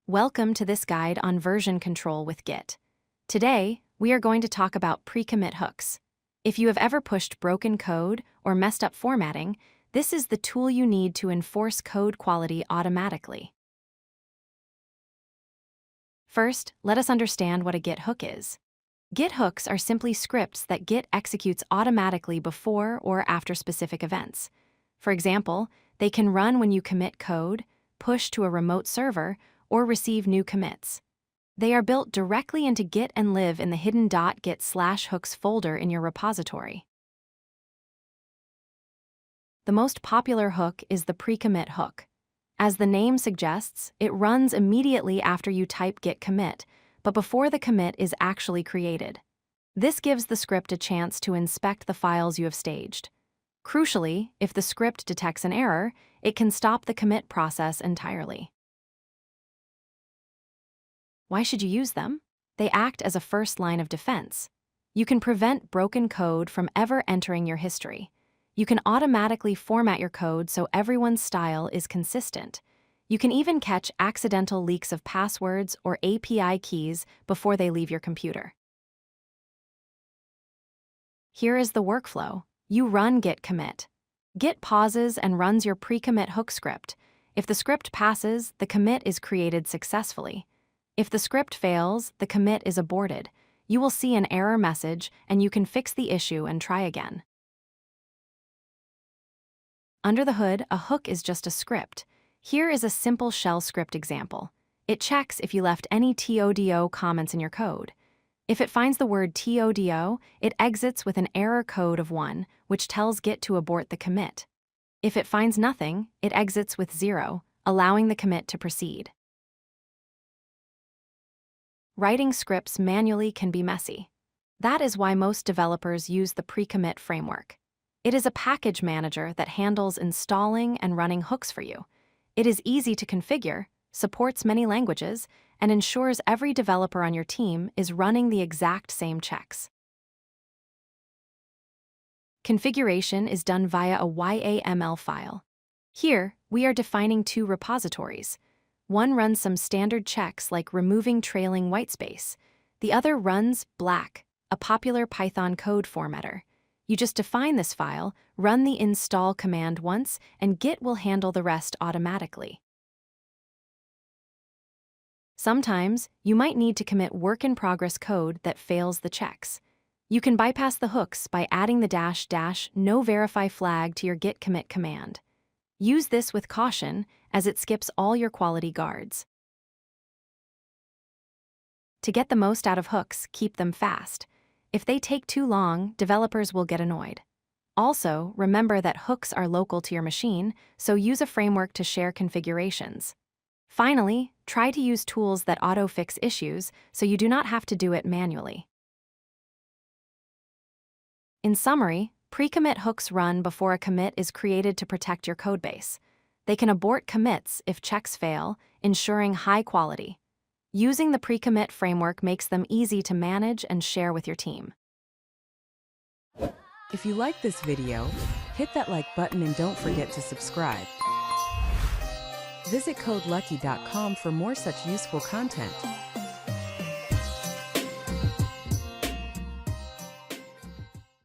Welcome to this guide on version control with Git. Today, we are going to talk about pre-commit hooks. If you have ever pushed broken code or messed up formatting, this is the tool you need to enforce code quality automatically. First, let us understand what a Git hook is. Git hooks are simply scripts that Git executes automatically before or after specific events. For example, they can run when you commit code, push to a remote server, or receive new commits. They are built directly into Git and live in the hidden .git/hooks folder in your repository. The most popular hook is the pre-commit hook. As the name suggests, it runs immediately after you type git commit, but before the commit is actually created. This gives the script a chance to inspect the files you have staged. Crucially, if the script detects an error, it can stop the commit process entirely. Why should you use them? They act as a first line of defense. You can prevent broken code from ever entering your history. You can automatically format your code so everyone's style is consistent. You can even catch accidental leaks of passwords or API keys before they leave your computer. Here is the workflow. You run git commit. Git pauses and runs your pre-commit hook script. If the script passes, the commit is created successfully. If the script fails, the commit is aborted. You will see an error message, and you can fix the issue and try again. Under the hood, a hook is just a script. Here is a simple shell script example. It checks if you left any TODO comments in your code. If it finds the word TODO, it exits with an error code of 1, which tells Git to abort the commit. If it finds nothing, it exits with 0, allowing the commit to proceed. Writing scripts manually can be messy. That is why most developers use the pre-commit framework. It is a package manager that handles installing and running hooks for you. It is easy to configure, supports many languages, and ensures every developer on your team is running the exact same checks. Configuration is done via a YAML file. Here, we are defining two repositories. One runs some standard checks like removing trailing whitespace. The other runs black, a popular Python code formatter. You just define this file, run the install command once, and Git will handle the rest automatically. Sometimes, you might need to commit work-in-progress code that fails the checks. You can bypass the hooks by adding the --no verify flag to your git commit command. Use this with caution, as it skips all your quality guards. To get the most out of hooks, keep them fast. If they take too long, developers will get annoyed. Also, remember that hooks are local to your machine, so use a framework to share configurations. Finally, try to use tools that auto-fix issues so you do not have to do it manually. In summary, pre-commit hooks run before a commit is created to protect your codebase. They can abort commits if checks fail, ensuring high quality. Using the pre-commit framework makes them easy to manage and share with your team. If you like this video, hit that like button and don't forget to subscribe. Visit codelucky.com for more such useful content.